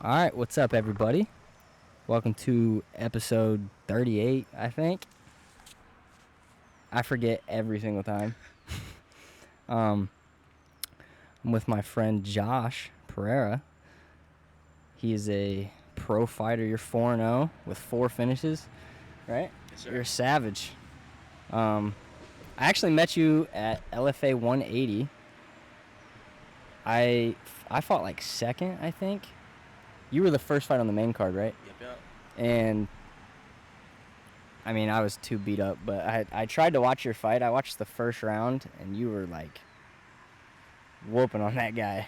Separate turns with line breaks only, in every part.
All right, what's up, everybody? Welcome to episode 38, I think. I forget every single time. I'm with my friend Josh Perreira. He is a pro fighter. You're 4-0 with 4 finishes, right?
Yes, sir.
You're a savage. I actually met you at LFA 180. I fought like second, I think. You were the first fight on the main card, right?
Yep.
And I mean, I was too beat up, but I tried to watch your fight. I watched the first round, and you were like whooping on that guy.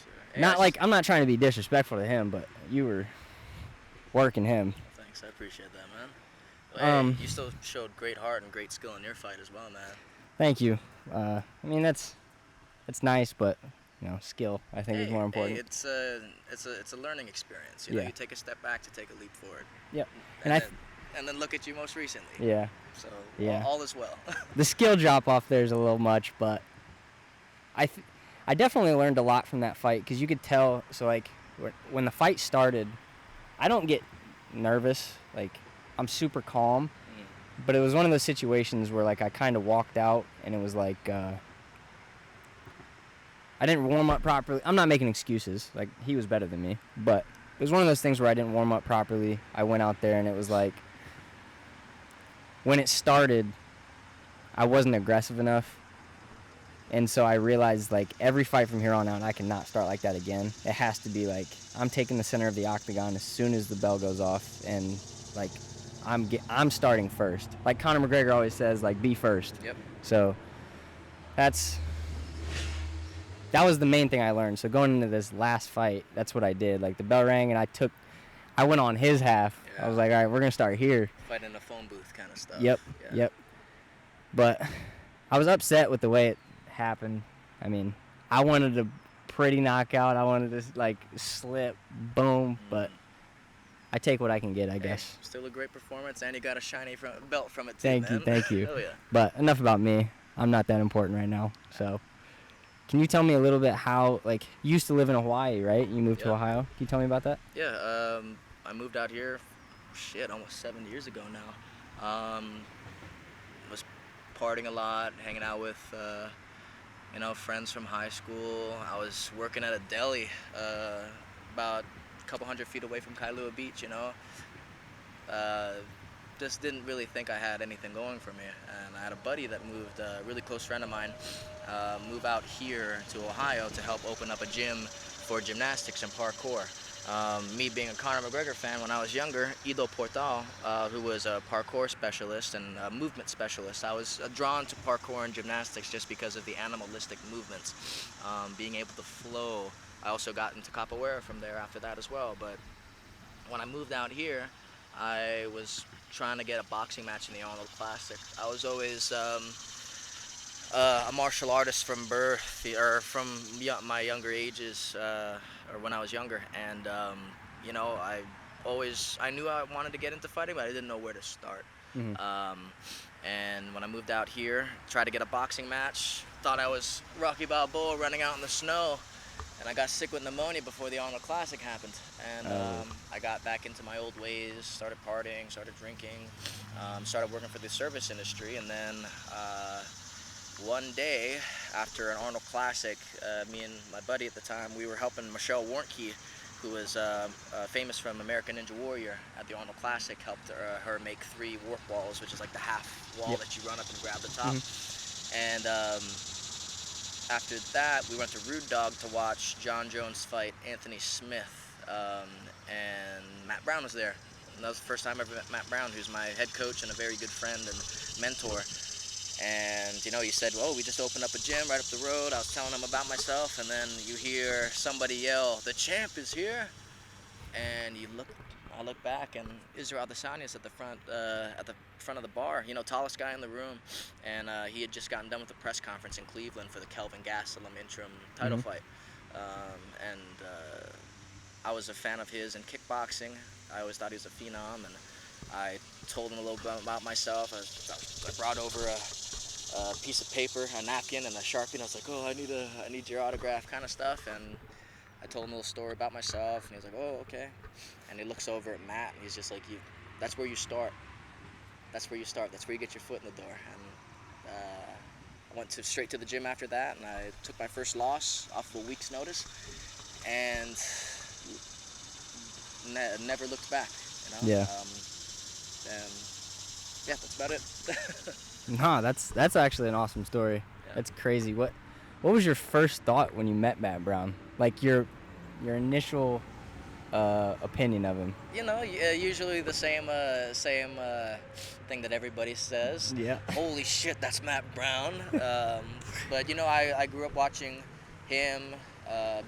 Sure.
Not like I'm not trying to be disrespectful to him, but you were working him.
Thanks, I appreciate that, man. Hey, you still showed great heart and great skill in your fight as well, man.
Thank you. I mean, that's nice, but skill I think is more important.
It's a learning experience. You know, you take a step back to take a leap forward.
Yep.
And then look at you most recently.
Yeah.
So
yeah.
all is well.
The skill drop off there is a little much, but I definitely learned a lot from that fight because you could tell. So like when the fight started, I don't get nervous. Like I'm super calm, but it was one of those situations where like I kind of walked out and it was like I didn't warm up properly. I'm not making excuses. Like he was better than me, but it was one of those things where I didn't warm up properly. I went out there and it was like when it started, I wasn't aggressive enough. And so I realized, like, every fight from here on out, I cannot start like that again. It has to be, like, I'm taking the center of the octagon as soon as the bell goes off. And, like, I'm starting first. Like Conor McGregor always says, like, be first.
Yep.
So that was the main thing I learned. So going into this last fight, that's what I did. Like, the bell rang, and I went on his half. Yeah. I was like, all right, we're going to start here.
Fight in a phone booth kind of stuff.
Yep. But I was upset with the way it happened. I mean, I wanted a pretty knockout. I wanted to, like, slip, boom. But I take what I can get, I guess.
Still a great performance, and you got a shiny belt from it, too,
Thank you.
Oh, yeah.
But enough about me. I'm not that important right now, so... Can you tell me a little bit how, like, you used to live in Hawaii, right? You moved to Ohio. Can you tell me about that?
Yeah, I moved out here, almost 7 years ago now. Was partying a lot, hanging out with, friends from high school. I was working at a deli about a couple hundred feet away from Kailua Beach, Just didn't really think I had anything going for me. And I had a buddy that moved, a really close friend of mine, move out here to Ohio to help open up a gym for gymnastics and parkour. Me being a Conor McGregor fan when I was younger, Ido Portal, who was a parkour specialist and a movement specialist, I was drawn to parkour and gymnastics just because of the animalistic movements, being able to flow. I also got into capoeira from there after that as well. But when I moved out here, I was trying to get a boxing match in the Arnold Classic. I was always a martial artist from birth, or from my younger ages, or when I was younger, and I knew I wanted to get into fighting, but I didn't know where to start.
Mm-hmm.
And when I moved out here, tried to get a boxing match, thought I was Rocky Balboa running out in the snow, and I got sick with pneumonia before the Arnold Classic happened. And I got back into my old ways, started partying, started drinking, started working for the service industry, and then one day after an Arnold Classic, me and my buddy at the time, we were helping Michelle Warnke, who was famous from American Ninja Warrior at the Arnold Classic, helped her make 3 warp walls, which is like the half wall that you run up and grab the top. Mm-hmm. And after that, we went to Rude Dog to watch John Jones fight Anthony Smith, and Matt Brown was there. And that was the first time I ever met Matt Brown, who's my head coach and a very good friend and mentor. And, he said, well, we just opened up a gym right up the road. I was telling him about myself, and then you hear somebody yell, "The champ is here!" And I look back, and Israel Adesanya at the front of the bar, tallest guy in the room. And he had just gotten done with the press conference in Cleveland for the Kelvin Gastelum interim title fight. And I was a fan of his in kickboxing. I always thought he was a phenom, and I told him a little bit about myself. I brought over a piece of paper, a napkin, and a Sharpie, and I was like, "Oh, I need your autograph," kind of stuff. And I told him a little story about myself, and he was like, oh, okay. And he looks over at Matt, and he's just like, that's where you start. That's where you start. That's where you get your foot in the door. And I went straight to the gym after that, and I took my first loss off of a week's notice, and never looked back, you know?
Yeah.
And yeah, that's about it.
No, that's actually an awesome story.
Yeah.
That's crazy. What was your first thought when you met Matt Brown? Like your initial opinion of him?
You know, usually the same thing that everybody says.
Yeah.
Holy shit, that's Matt Brown. But you know, I grew up watching him,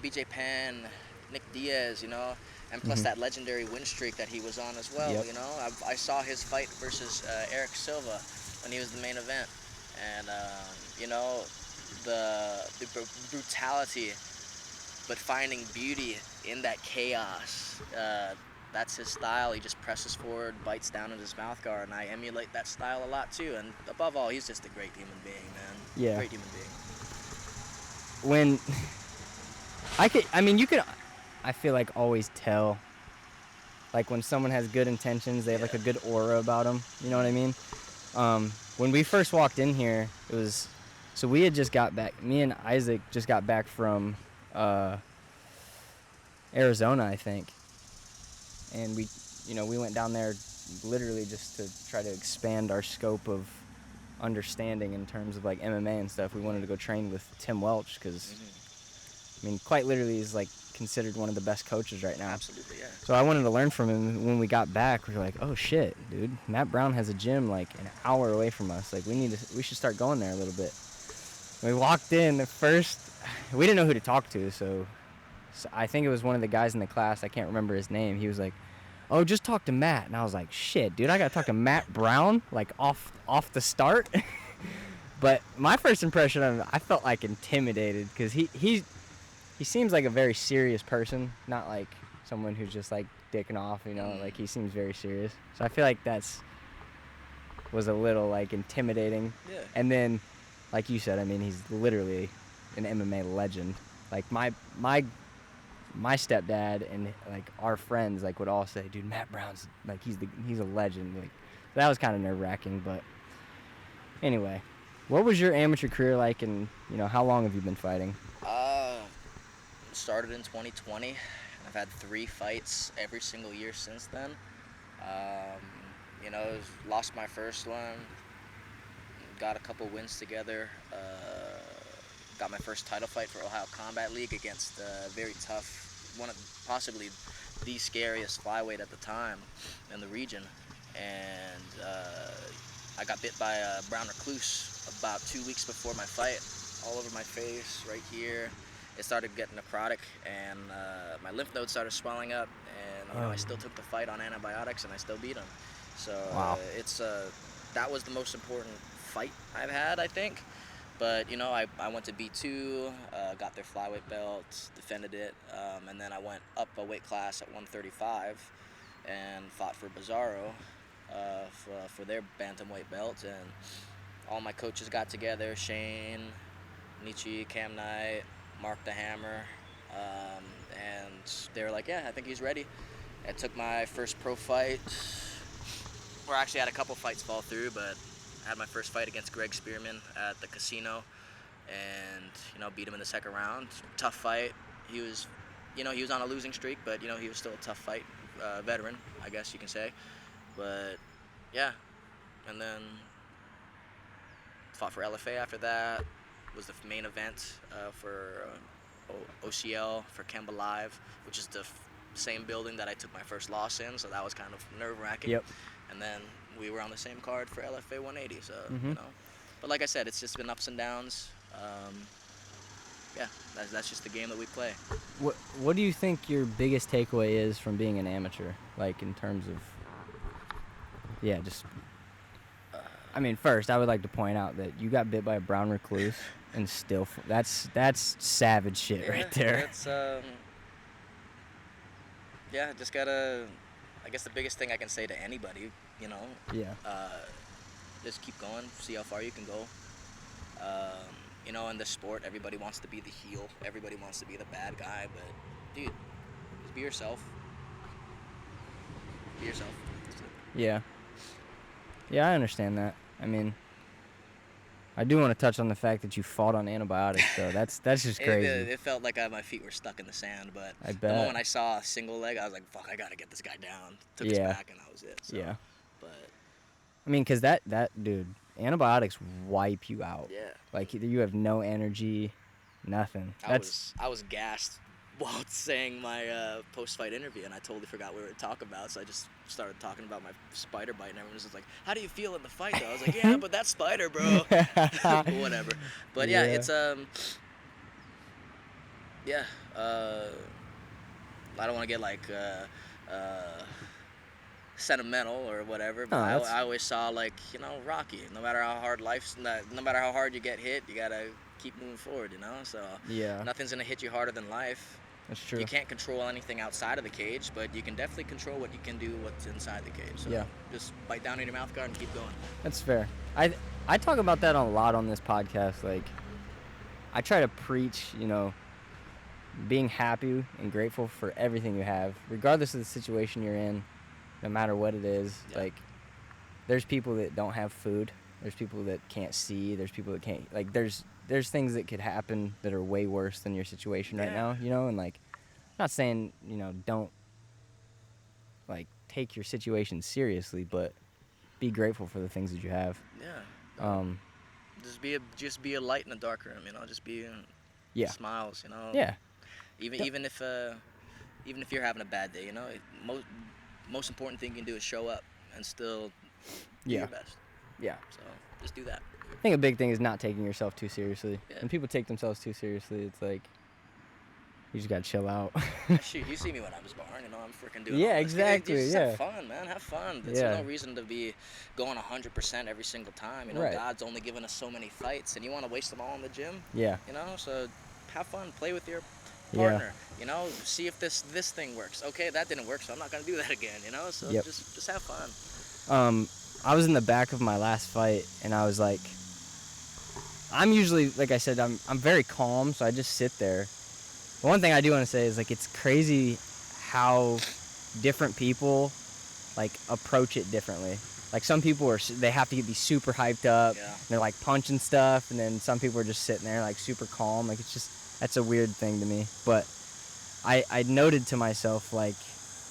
BJ Penn, Nick Diaz, you know, and plus that legendary win streak that he was on as well.
Yep.
You know, I saw his fight versus Eric Silva when he was the main event, and you know, the brutality, but finding beauty in that chaos. That's his style. He just presses forward, bites down in his mouth guard, and I emulate that style a lot too. And above all, he's just a great human being, man.
Yeah.
Great human being.
When you could, I feel like, always tell, like, when someone has good intentions, they have like a good aura about them. You know what I mean? When we first walked in here, so we had just got back. Me and Isaac just got back from Arizona, I think, and we went down there literally just to try to expand our scope of understanding in terms of like MMA and stuff. We wanted to go train with Tim Welch because, I mean, quite literally he's like considered one of the best coaches right now.
Absolutely, yeah.
So I wanted to learn from him. When we got back, we were like, oh shit, dude, Matt Brown has a gym like an hour away from us. Like we should start going there a little bit. When we walked in, at first, we didn't know who to talk to, so I think it was one of the guys in the class. I can't remember his name. He was like, oh, just talk to Matt. And I was like, shit, dude, I got to talk to Matt Brown, like off the start. But my first impression of him, I felt like intimidated because he seems like a very serious person, not like someone who's just like dicking off, you know, like he seems very serious. So I feel like was a little like intimidating.
Yeah.
And then, like you said, I mean, he's literally an MMA legend. Like my stepdad and like our friends like would all say, dude, Matt Brown's like he's a legend. Like that was kind of nerve-wracking, but anyway, what was your amateur career like, and you know, how long have you been fighting?
Started in 2020, and I've had 3 fights every single year since then. You know, lost my first one, got a couple wins together, got my first title fight for Ohio Combat League against very tough, one of possibly the scariest flyweight at the time in the region, and I got bit by a brown recluse about 2 weeks before my fight, all over my face, right here. It started getting necrotic, and my lymph nodes started swelling up, and you know, I still took the fight on antibiotics, and I still beat him. So
wow.
That was the most important fight I've had, I think. But you know, I went to B2, got their flyweight belt, defended it, and then I went up a weight class at 135 and fought for Bizarro for their bantamweight belt, and all my coaches got together, Shane, Nietzsche, Cam Knight, Mark the Hammer, and they were like, yeah, I think he's ready. I took my first pro fight, or actually had a couple fights fall through, but I had my first fight against Greg Spearman at the casino, and you know, beat him in the second round. Tough fight. He was on a losing streak, but you know, he was still a tough fight, veteran, I guess you can say. But yeah, and then fought for LFA after that. Was the main event for OCL for Kemba Live, which is the same building that I took my first loss in, so that was kind of nerve-wracking.
Yep.
And then we were on the same card for LFA 180, so you know. But like I said, it's just been ups and downs. Yeah, that's just the game that we play.
What do you think your biggest takeaway is from being an amateur, like in terms of, yeah, just, I mean, first, I would like to point out that you got bit by a brown recluse, and still, that's savage shit right there.
It's yeah, just gotta, I guess the biggest thing I can say to anybody, you know,
yeah,
just keep going, see how far you can go. You know, in this sport, everybody wants to be the heel, everybody wants to be the bad guy, but dude, just be yourself. Be yourself. That's it.
Yeah. Yeah, I understand that. I mean, I do want to touch on the fact that you fought on antibiotics, though. That's just crazy.
It felt like my feet were stuck in the sand, but
I
the
bet.
moment I saw a single leg, I was like, fuck, I gotta get this guy down. Took his
Yeah.
back, and that was it. So,
Yeah.
But,
I mean, because that dude, antibiotics wipe you out.
yeah.
Like, you have no energy, nothing.
I was gassed while saying my post-fight interview, and I totally forgot what we were talking about, so I just started talking about my spider bite, and everyone was just like, how do you feel in the fight, though? I was like, yeah, but that spider, bro. Whatever. But, yeah, it's, yeah, I don't want to get, like, sentimental or whatever, but I always saw, like, you know, Rocky, no matter how hard you get hit, you gotta keep moving forward, you know? So
Yeah.
nothing's gonna hit you harder than life.
That's true.
You can't control anything outside of the cage, but you can definitely control what you can do, what's inside the cage. So
Yeah.
just bite down in your mouth guard and keep going.
That's fair. I talk about that a lot on this podcast. Like, I try to preach, you know, being happy and grateful for everything you have, regardless of the situation you're in, no matter what it is.
Yeah.
Like, there's people that don't have food. There's people that can't see. There's people that can't, like, there's things that could happen that are way worse than your situation right now, you know? And, like, I'm not saying, you know, don't, like, take your situation seriously, but be grateful for the things that you have.
Yeah. Just be a light in a dark room, you know. Just be smiles, you know.
Yeah.
Even if you're having a bad day, you know, most important thing you can do is show up and still do your best.
Yeah.
So just do that.
I think a big thing is not taking yourself too seriously.
Yeah.
When people take themselves too seriously, it's like, you just gotta chill out.
Shoot, you see me when I was born, you know, I'm freaking doing
Yeah,
all this.
exactly,
Just
yeah.
have fun, man, have fun. There's no reason to be going 100% every single time, you know.
Right.
God's only given us so many fights, and you want to waste them all in the gym?
Yeah.
You know, so have fun, play with your partner, you know, see if this thing works. Okay, that didn't work, so I'm not gonna do that again, you know. So just have fun.
I was in the back of my last fight, and I was like, I'm usually, like I said, I'm very calm, so I just sit there. The one thing I do want to say is, like, it's crazy how different people, like, approach it differently. Like, some people they have to be super hyped up, and they're, like, punching stuff, and then some people are just sitting there, like, super calm. Like, it's just, that's a weird thing to me. But I noted to myself, like,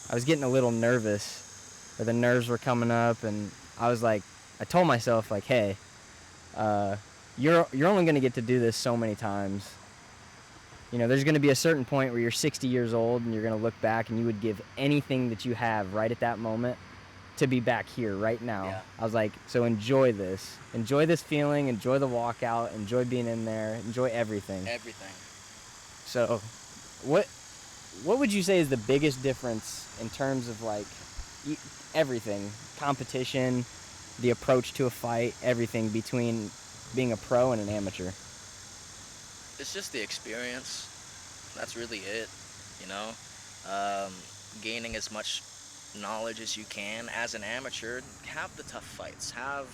I was getting a little nervous, or the nerves were coming up, and I was like, I told myself, like, hey, you're only going to get to do this so many times. You know, there's going to be a certain point where you're 60 years old and you're going to look back and you would give anything that you have right at that moment to be back here right now.
Yeah.
I was like, so enjoy this. Enjoy this feeling. Enjoy the walkout. Enjoy being in there. Enjoy everything.
Everything.
So what would you say is the biggest difference in terms of, like, everything, competition, the approach to a fight, everything between being a pro and an amateur?
It's just the experience. That's really it, you know. Gaining as much knowledge as you can as an amateur. Have the tough fights. Have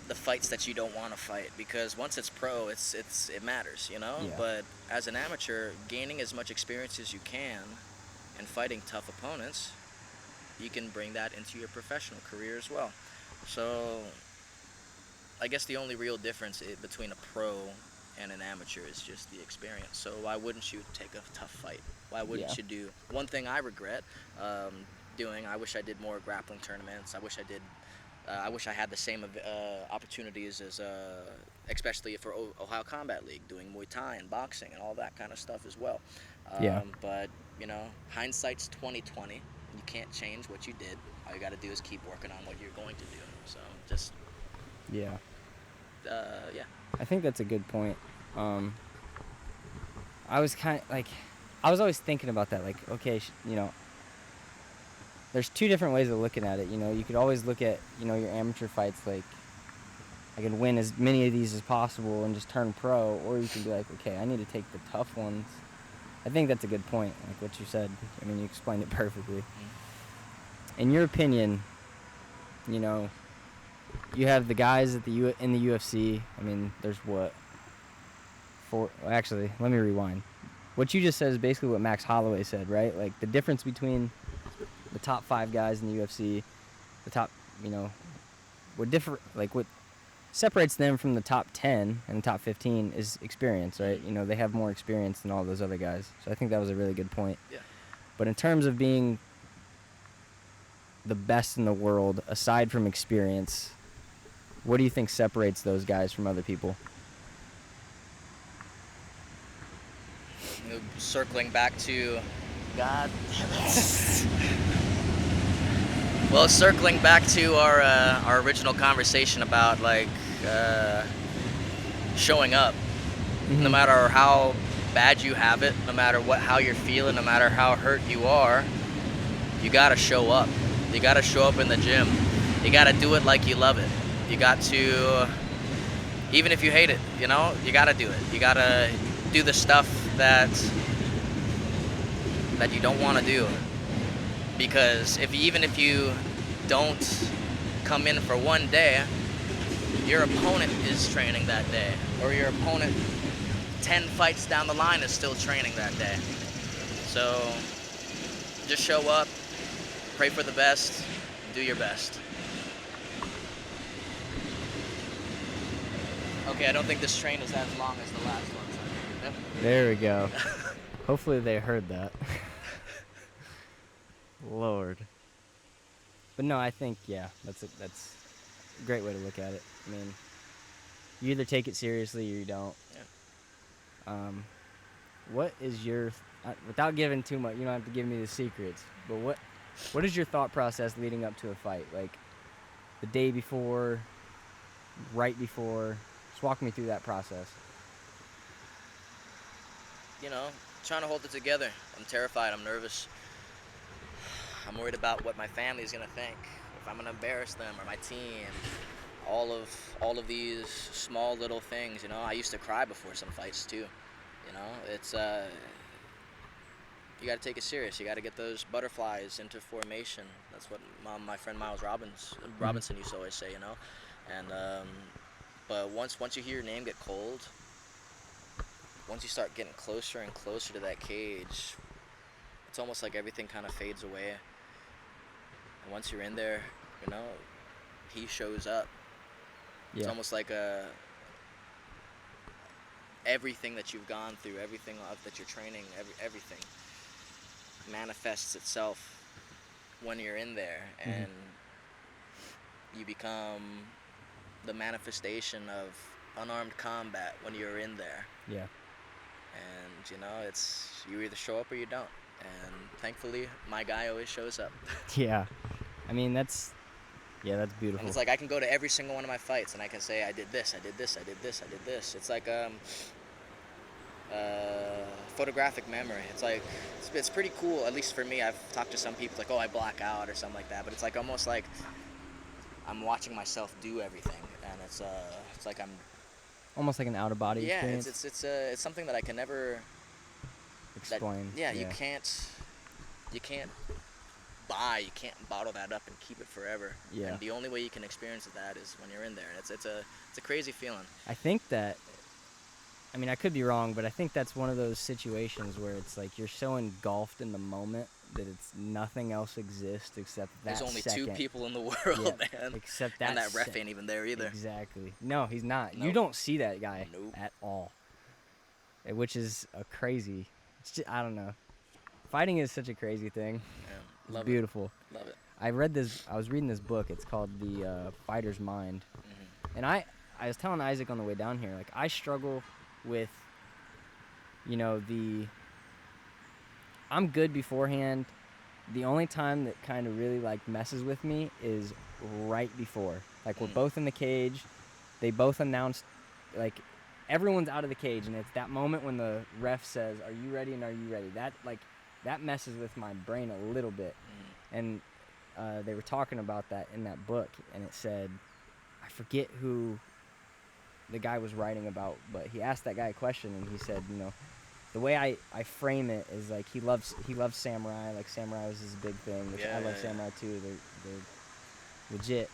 the fights that you don't want to fight, because once it's pro, it matters, you know.
Yeah.
But as an amateur, gaining as much experience as you can and fighting tough opponents, you can bring that into your professional career as well. So I guess the only real difference between a pro and an amateur is just the experience. So why wouldn't you take a tough fight? Why wouldn't you do one thing I regret doing? I wish I did more grappling tournaments. I wish I had the same opportunities as especially for Ohio Combat League, doing Muay Thai and boxing and all that kind of stuff as well. But you know, hindsight's 20/20. You can't change what you did. All you got to do is keep working on what you're going to do. So just yeah.
I think that's a good point. I was kind of like, I was always thinking about that. Like, okay, you know, there's two different ways of looking at it. You know, you could always look at, you know, your amateur fights like, I can win as many of these as possible and just turn pro, or you can be like, okay, I need to take the tough ones. I think that's a good point, like what you said. I mean, you explained it perfectly. In your opinion, you know, you have the guys in the UFC. I mean, there's what? Actually, let me rewind. what you just said is basically what Max Holloway said, right? Like, the difference between the top 5 guys in the UFC, the top, what separates them from the top 10 and the top 15 is experience, right? They have more experience than all those other guys. So I think that was a really good point.
Yeah.
But in terms of being the best in the world, aside from experience, what do you think separates those guys from other people?
Circling back to God. Well, circling back to our original conversation about showing up,
Mm-hmm.
no matter how bad you have it, no matter how you're feeling, no matter how hurt you are, you gotta show up. You gotta show up in the gym. You gotta do it like you love it. You got to, even if you hate it, you gotta do it. You gotta do the stuff that you don't want to do, because even if you don't come in for one day, your opponent is training that day, or your opponent 10 fights down the line is still training that day. So just show up, pray for the best, do your best. Okay, I don't think this train is as long as the last one. So. Yep.
There we go. Hopefully they heard that. Lord. But no, I think, that's a great way to look at it. I mean, you either take it seriously or you don't.
Yeah.
What is your, without giving too much, you don't have to give me the secrets, but what is your thought process leading up to a fight? Like, the day before, right before? Just walk me through that process.
Trying to hold it together. I'm terrified. I'm nervous. I'm worried about what my family's gonna think, if I'm gonna embarrass them or my team. All of these small little things. I used to cry before some fights too. It's you got to take it serious. You got to get those butterflies into formation. That's what my friend Miles Robinson used to always say. And but once you hear your name get cold, once you start getting closer and closer to that cage, it's almost like everything kind of fades away. And once you're in there, he shows up.
Yeah.
It's almost like everything that you've gone through, everything that you're training, everything manifests itself when you're in there, and you become the manifestation of unarmed combat when you're in there.
Yeah.
And it's you either show up or you don't. And thankfully, my guy always shows up.
Yeah. I mean, that's beautiful.
And it's like I can go to every single one of my fights and I can say I did this, I did this, I did this, I did this. It's like photographic memory. It's like it's pretty cool. At least for me, I've talked to some people like, oh, I black out or something like that. But it's like almost like I'm watching myself do everything, and it's like I'm
almost like an out of body experience.
It's something that I can never
explain.
You can't bottle that up and keep it forever.
Yeah.
And the only way you can experience that is when you're in there. And it's a crazy feeling.
I think that, I mean, I could be wrong, but I think that's one of those situations where it's like you're so engulfed in the moment that it's nothing else exists except that
There's only
second.
2 people in the world, man.
Except that.
And that ref ain't even there either.
Exactly. No, he's not.
Nope.
You don't see that guy
Nope.
at all. Which is a crazy. It's just, I don't know. Fighting is such a crazy thing.
Yeah,
It's beautiful.
Love it.
I was reading this book. It's called The Fighter's Mind.
Mm-hmm.
And I was telling Isaac on the way down here, like, I struggle with, I'm good beforehand. The only time that kind of really, like, messes with me is right before. Like, we're both in the cage. They both announced, like, everyone's out of the cage, and it's that moment when the ref says, "Are you ready?" and "Are you ready?" That messes with my brain a little bit. And they were talking about that in that book, and it said, I forget who the guy was writing about, but he asked that guy a question, and he said, the way I frame it is like he loves samurai. Like, samurai was his big thing, which I love samurai too. They're legit.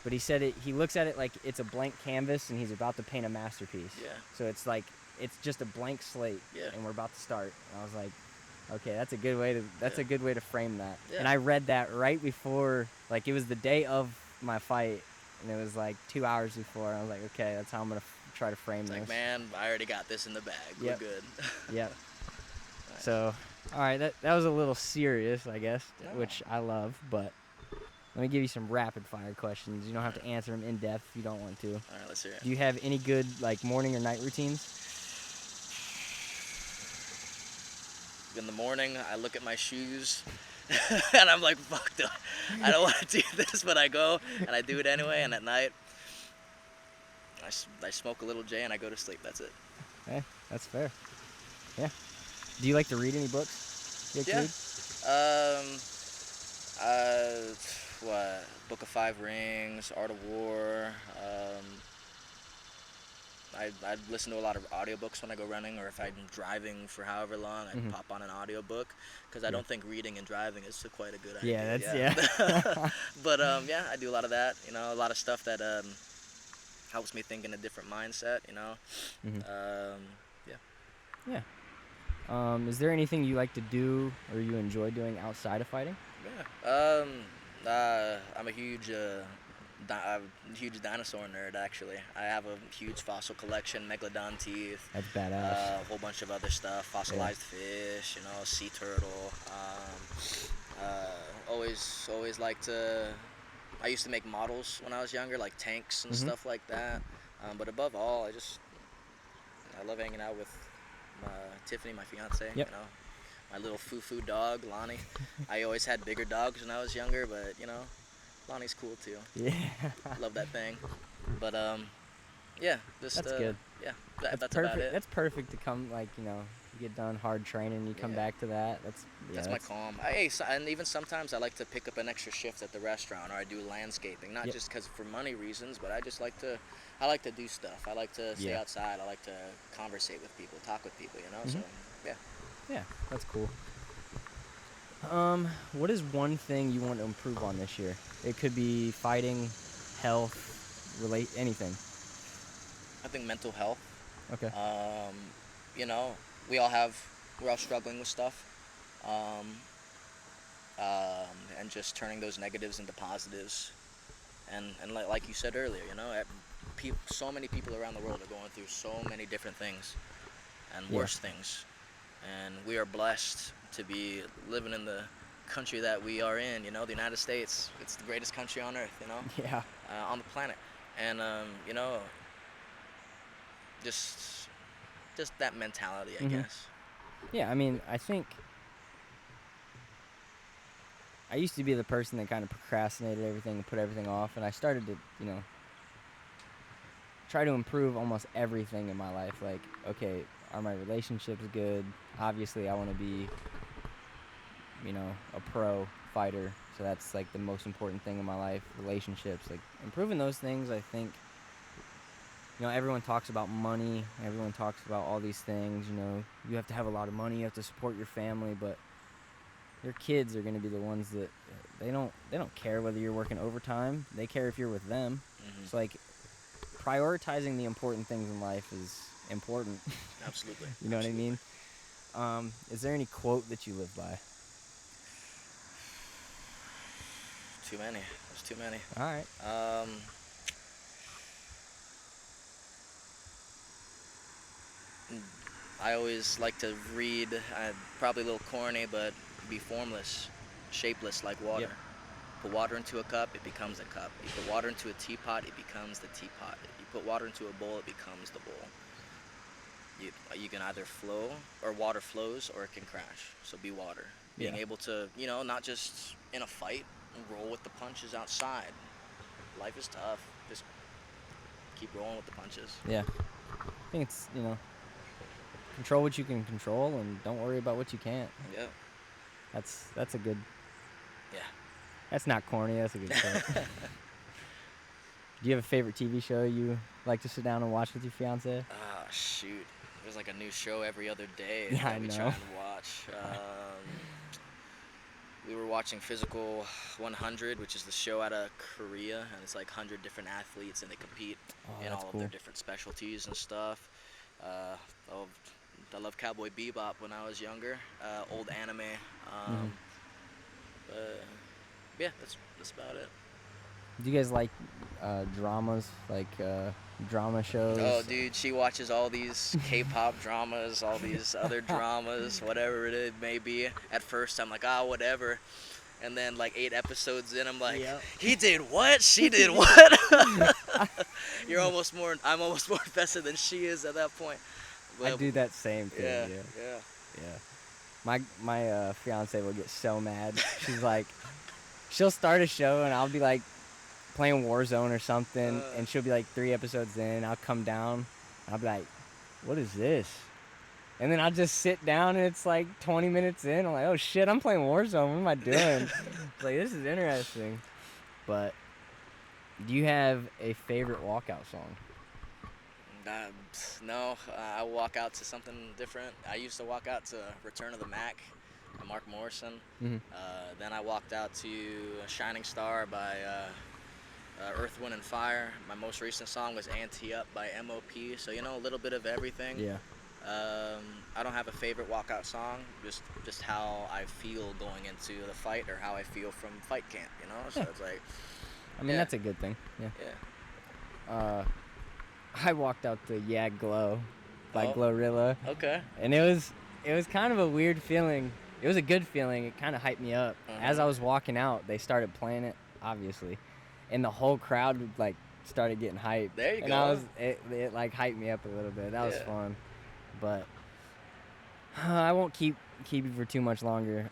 But he said he looks at it like it's a blank canvas and he's about to paint a masterpiece.
Yeah.
So it's like it's just a blank slate,
Yeah.
and we're about to start. And I was like, okay, that's a good way to frame that.
Yeah.
And I read that right before, like, it was the day of my fight, and it was like 2 hours before. I was like, okay, that's how I'm gonna try to frame
It's
this.
like, man, I already got this in the bag.
Yep.
We're good.
Yep.
Nice.
So, all right, that was a little serious, I guess,
No.
which I love, but let me give you some rapid fire questions. You don't have to answer them in depth if you don't want to.
All right, let's hear it.
Do you have any good, like, morning or night routines?
In the morning, I look at my shoes, and I'm like, fuck, I don't want to do this, but I go, and I do it anyway, and at night, I smoke a little J, and I go to sleep. That's it.
Hey, that's fair. Yeah. Do you like to read any books? You like to
Yeah.
read?
What? Book of Five Rings, Art of War. I listen to a lot of audiobooks when I go running, or if I'm driving for however long, I pop on an audiobook, because I don't think reading and driving is quite a good idea.
Yeah.
But yeah, I do a lot of that. You know, a lot of stuff that helps me think in a different mindset. You know.
Yeah. Is there anything you like to do or you enjoy doing outside of fighting?
Yeah. I'm a huge dinosaur nerd, actually. I have a huge fossil collection, megalodon teeth.
That's badass.
A whole bunch of other stuff, fossilized fish, you know, sea turtle. Always like to. I used to make models when I was younger, like tanks and stuff like that. But above all, I love hanging out with Tiffany, my fiance.
Yep.
You know, my little foo-foo dog, Lonnie. I always had bigger dogs when I was younger, but you know, Lonnie's cool too.
Yeah.
Love that thing. But yeah, just
That's good.
Yeah, that's
perfect.
about it.
That's perfect to come, like, you know, you get done hard training, you come back to that. That's
my calm. And even sometimes I like to pick up an extra shift at the restaurant, or I do landscaping, not just because for money reasons, but I just like to. I like to do stuff. I like to stay outside. I like to conversate with people, talk with people. You know, so yeah.
Yeah, that's cool. What is one thing you want to improve on this year? It could be fighting, health, anything.
I think mental health.
Okay.
You know, we're all struggling with stuff. And just turning those negatives into positives. And like you said earlier, you know, so many people around the world are going through so many different things and worse things. And we are blessed to be living in the country that we are in, you know, the United States. It's the greatest country on earth, you know, on the planet. And, you know, just that mentality, I guess.
Yeah, I mean, I think I used to be the person that kind of procrastinated everything and put everything off, and I started to, you know, try to improve almost everything in my life. Like, okay, are my relationships good? Obviously, I want to be, you know, a pro fighter, so that's, like, the most important thing in my life, relationships. Like, improving those things, I think, you know, everyone talks about money, everyone talks about all these things, you know, you have to have a lot of money, you have to support your family, but your kids are going to be the ones that they don't care whether you're working overtime. They care if you're with them. It's like prioritizing the important things in life is important.
Absolutely.
You know what I mean? Is there any quote that you live by?
Too many. There's too many.
All right.
I always like to read, probably a little corny, but be formless, shapeless like water.
Yep.
Put water into a cup, it becomes a cup. You put water into a teapot, it becomes the teapot. You put water into a bowl, it becomes the bowl. You can either flow, or water flows, or it can crash. So be water. Being able to, you know, not just in a fight, roll with the punches outside. Life is tough. Just keep rolling with the punches.
Yeah. I think it's, you know, control what you can control and don't worry about what you can't.
Yeah.
That's a good.
Yeah.
That's not corny. That's a good quote. Do you have a favorite TV show you like to sit down and watch with your fiance?
Ah, shoot. There's like a new show every other day
Yeah,
that we
I
try
know.
and watch. We were watching Physical 100, which is the show out of Korea, and it's like 100 different athletes, and they compete in all of their different specialties and stuff. I love Cowboy Bebop when I was younger. Old anime.
Mhm.
But yeah, that's about it.
Do you guys like dramas, like drama
Oh,
shows?
dude, she watches all these K-pop dramas, all these other dramas, whatever it may be. At first, I'm like, ah, whatever. And then, like 8 episodes in, I'm like,
Yep.
he did what? She did what? I'm almost more invested than she is at that point.
I
But
do that same thing.
yeah,
Yeah.
yeah.
Yeah. My fiance will get so mad. She's like, she'll start a show and I'll be like playing Warzone or something, and she'll be like 3 episodes in. I'll come down, and I'll be like, "What is this?" And then I'll just sit down, and it's like 20 minutes in. I'm like, "Oh shit, I'm playing Warzone. What am I doing?" It's like, this is interesting. But do you have a favorite walkout song?
No, I walk out to something different. I used to walk out to Return of the Mac by Mark Morrison.
Mhm.
Then I walked out to Shining Star by Earth, Wind, and Fire. My most recent song was Ante Up by MOP. So, you know, a little bit of everything.
Yeah.
I don't have a favorite walkout song, just how I feel going into the fight or how I feel from fight camp, you know? So
Yeah.
it's like,
I mean,
yeah.
that's a good thing. Yeah.
yeah.
I walked out to Yeah Glow by
Oh.
Glorilla,
Okay.
and it was kind of a weird feeling. It was a good feeling. It kind of hyped me up. As I was walking out, they started playing it, obviously, and the whole crowd like started getting hyped.
There you
and
go.
It like hyped me up a little bit. That was
Yeah.
fun, but I won't keep you for too much longer.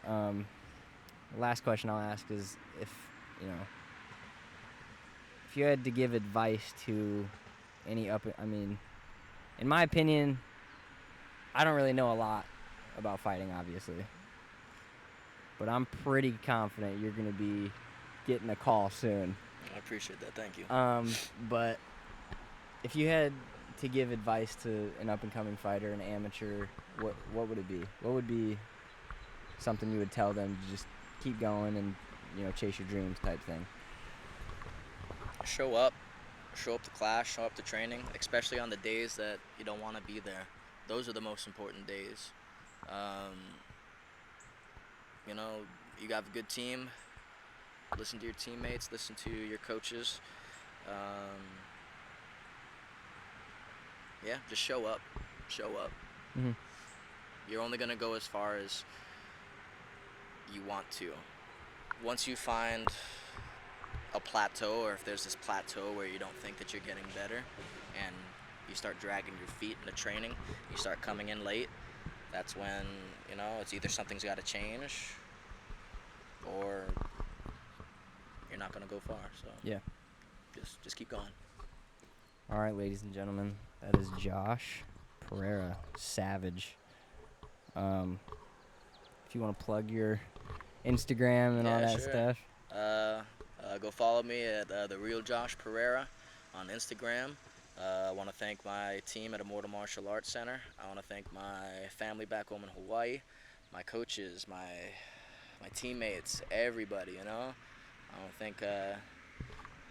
Last question I'll ask is if you had to give advice to any in my opinion, I don't really know a lot about fighting, obviously, but I'm pretty confident you're going to be getting a call soon.
I appreciate that. Thank you.
But if you had to give advice to an up-and-coming fighter, an amateur, what would it be? What would be something you would tell them to just keep going and chase your dreams type thing?
Show up to class, show up to training, especially on the days that you don't want to be there. Those are the most important days. You have a good team. Listen to your teammates. Listen to your coaches. Just show up. Show up.
Mm-hmm.
You're only gonna go as far as you want to. Once you find a plateau, or if there's this plateau where you don't think that you're getting better and you start dragging your feet into training, you start coming in late, that's when it's either something's got to change or you're not going to go far. So
Yeah.
just keep going.
All right, ladies and gentlemen, that is Josh Perreira, Savage. If you want to plug your Instagram and all that stuff.
Go follow me at The Real Josh Perreira on Instagram. I want to thank my team at Immortal Martial Arts Center. I want to thank my family back home in Hawaii, my coaches, my teammates, everybody, I want to thank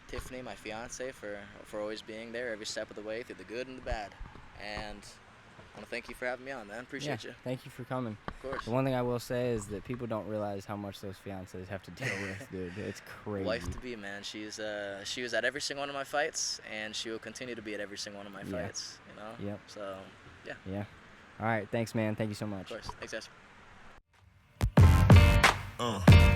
Tiffany, my fiance, for always being there every step of the way through the good and the bad. And I want to thank you for having me on, man. Appreciate you.
Thank you for coming.
Of course.
The one thing I will say is that people don't realize how much those fiancés have to deal with, dude. It's crazy.
Wife to be, man. She was at every single one of my fights, and she will continue to be at every single one of my fights.
Yep.
So, yeah.
Yeah. All right. Thanks, man. Thank you so much.
Of course. Thanks, guys.